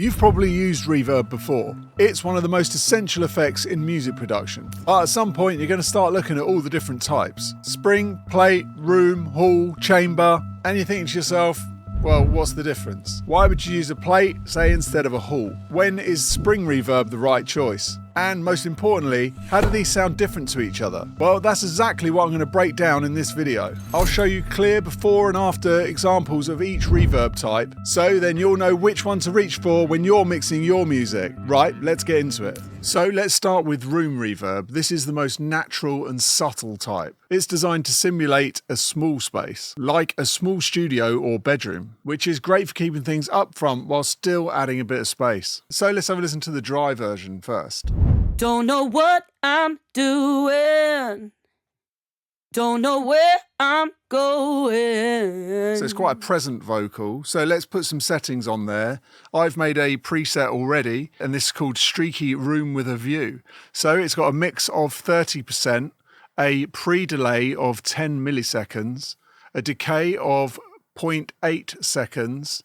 You've probably used reverb before. It's one of the most essential effects in music production. But at some point you're going to start looking at all the different types. Spring, plate, room, hall, chamber, and you're thinking to yourself, well, what's the difference? Why would you use a plate, say, instead of a hall? When is spring reverb the right choice? And most importantly, how do these sound different to each other? Well, that's exactly what I'm going to break down in this video. I'll show you clear before and after examples of each reverb type, so then you'll know which one to reach for when you're mixing your music. Right, let's get into it. So let's start with room reverb. This is the most natural and subtle type. It's designed to simulate a small space, like a small studio or bedroom, which is great for keeping things up front while still adding a bit of space. So let's have a listen to the dry version first. Don't know what I'm doing. Don't know where I'm going. So it's quite a present vocal. So let's put some settings on there. I've made a preset already, and this is called Streaky Room with a View. So it's got a mix of 30%, a pre-delay of 10 milliseconds, a decay of 0.8 seconds,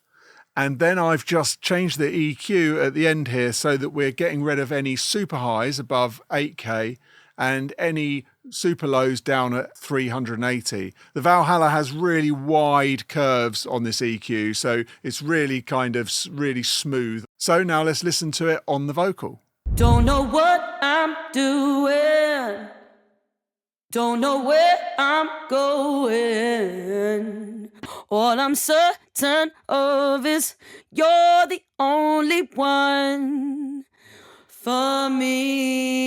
and then I've just changed the EQ at the end here so that we're getting rid of any super highs above 8K and any super lows down at 380. The Valhalla has really wide curves on this EQ, so it's really really smooth. So now let's listen to it on the vocal. Don't know what I'm doing. Don't know where I'm going. All I'm certain of is you're the only one for me.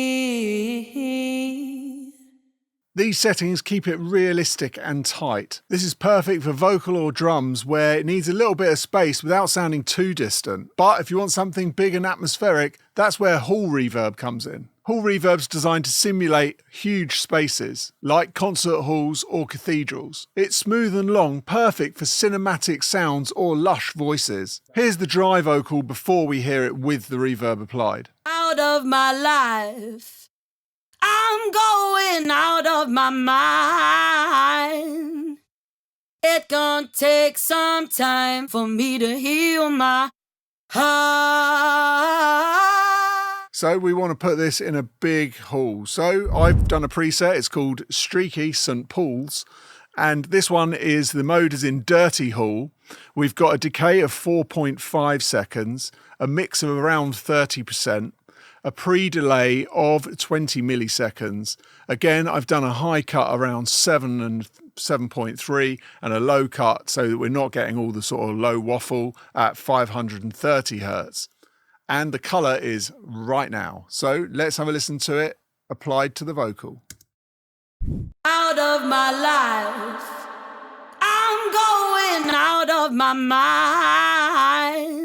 These settings keep it realistic and tight. This is perfect for vocal or drums where it needs a little bit of space without sounding too distant. But if you want something big and atmospheric, that's where hall reverb comes in. Hall reverb's designed to simulate huge spaces, like concert halls or cathedrals. It's smooth and long, perfect for cinematic sounds or lush voices. Here's the dry vocal before we hear it with the reverb applied. Out of my life, I'm going out of my mind. It gonna take some time for me to heal my heart. So we want to put this in a big hall. So I've done a preset, it's called Streaky St. Paul's. And this one is, the mode is in Dirty Hall. We've got a decay of 4.5 seconds, a mix of around 30%, a pre-delay of 20 milliseconds. Again, I've done a high cut around 7 and 7.3 and a low cut so that we're not getting all the sort of low waffle at 530 hertz. And the colour is right now. So let's have a listen to it applied to the vocal. Out of my life, I'm going out of my mind.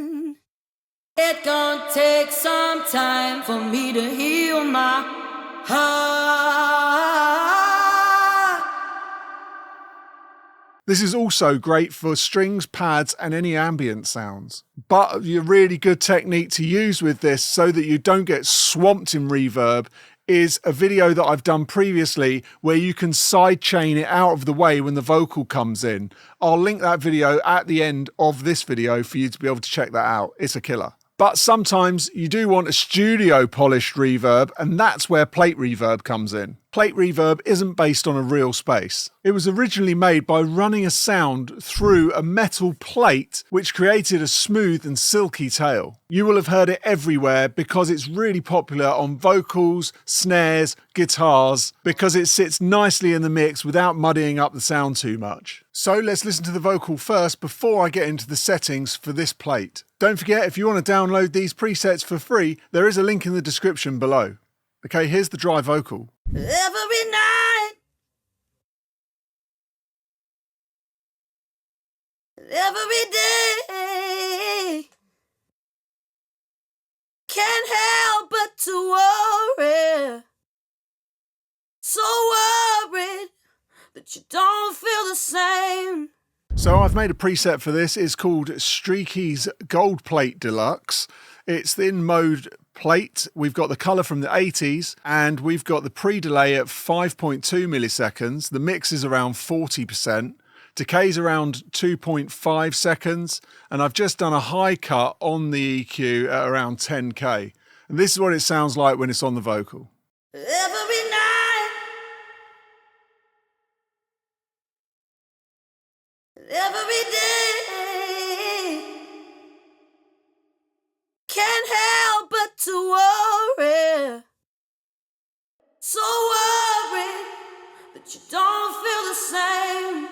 It gonna take some time for me to heal my heart. This is also great for strings, pads and any ambient sounds. But a really good technique to use with this so that you don't get swamped in reverb is a video that I've done previously where you can sidechain it out of the way when the vocal comes in. I'll link that video at the end of this video for you to be able to check that out. It's a killer. But sometimes you do want a studio polished reverb, and that's where plate reverb comes in. Plate reverb isn't based on a real space. It was originally made by running a sound through a metal plate which created a smooth and silky tail. You will have heard it everywhere because it's really popular on vocals, snares, guitars, because it sits nicely in the mix without muddying up the sound too much. So let's listen to the vocal first before I get into the settings for this plate. Don't forget, if you want to download these presets for free, there is a link in the description below. Okay, here's the dry vocal. Every night, every day, can't help but to worry. So worried that you don't feel the same. So I've made a preset for this. It's called Streaky's Gold Plate Deluxe. It's in mode plate. We've got the colour from the 80s and we've got the pre-delay at 5.2 milliseconds. The mix is around 40%. Decay's around 2.5 seconds, and I've just done a high cut on the EQ at around 10k. And this is what it sounds like when it's on the vocal. Every night, every day, can't help but to worry, so worried that you don't feel the same.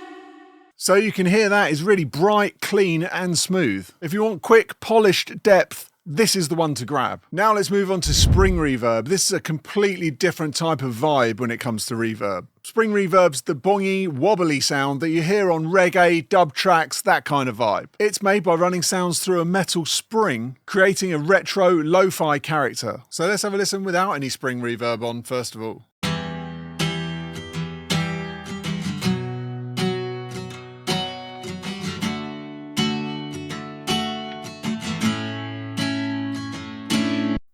So you can hear that is really bright, clean and smooth. If you want quick, polished depth, this is the one to grab. Now let's move on to spring reverb. This is a completely different type of vibe when it comes to reverb. Spring reverb's the bongy, wobbly sound that you hear on reggae, dub tracks, that kind of vibe. It's made by running sounds through a metal spring, creating a retro, lo-fi character. So let's have a listen without any spring reverb on first of all.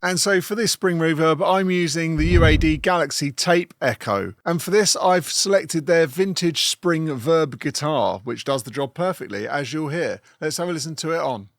And so for this spring reverb, I'm using the UAD Galaxy Tape Echo. And for this, I've selected their vintage spring verb guitar, which does the job perfectly, as you'll hear. Let's have a listen to it on.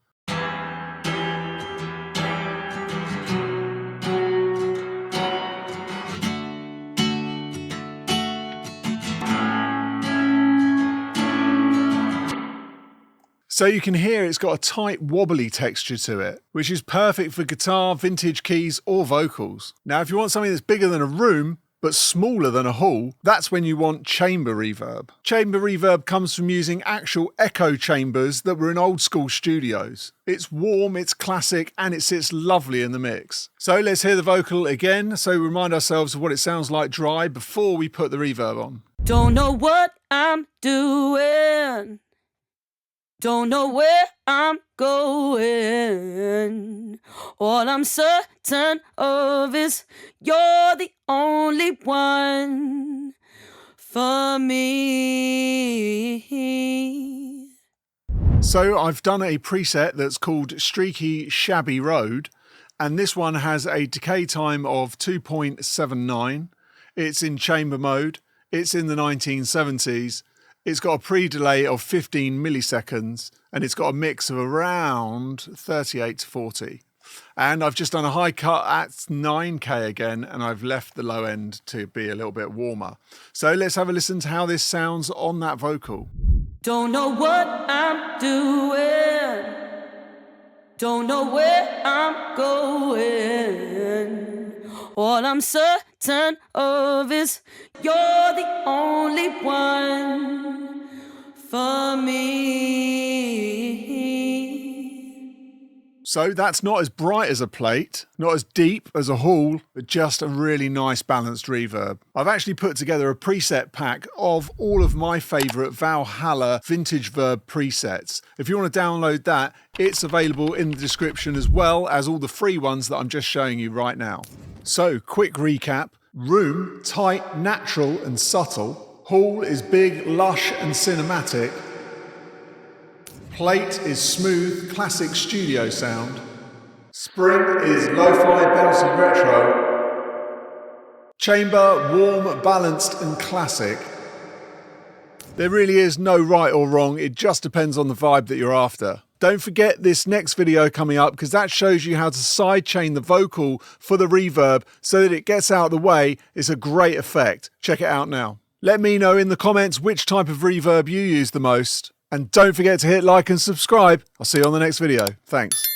So you can hear it's got a tight wobbly texture to it, which is perfect for guitar, vintage keys or vocals. Now if you want something that's bigger than a room, but smaller than a hall, that's when you want chamber reverb. Chamber reverb comes from using actual echo chambers that were in old school studios. It's warm, it's classic, and it sits lovely in the mix. So let's hear the vocal again, so we remind ourselves of what it sounds like dry before we put the reverb on. Don't know what I'm doing. Don't know where I'm going. All I'm certain of is you're the only one for me. So I've done a preset that's called Streaky Shabby Road, and this one has a decay time of 2.79. It's in chamber mode. It's in the 1970s. It's got a pre-delay of 15 milliseconds and it's got a mix of around 38 to 40. And I've just done a high cut at 9k again, and I've left the low end to be a little bit warmer. So let's have a listen to how this sounds on that vocal. Don't know what I'm doing. Don't know where I'm going. All I'm certain of is you're the only one for me. So that's not as bright as a plate, not as deep as a hall, but just a really nice balanced reverb. I've actually put together a preset pack of all of my favourite Valhalla vintage verb presets. If you want to download that, it's available in the description as well as all the free ones that I'm just showing you right now. So, quick recap. Room, tight, natural and subtle. Hall is big, lush and cinematic. Plate is smooth, classic studio sound. Spring is lo-fi, bouncy retro. Chamber, warm, balanced and classic. There really is no right or wrong, it just depends on the vibe that you're after. Don't forget this next video coming up, because that shows you how to sidechain the vocal for the reverb so that it gets out of the way. It's a great effect. Check it out now. Let me know in the comments which type of reverb you use the most. And don't forget to hit like and subscribe. I'll see you on the next video. Thanks.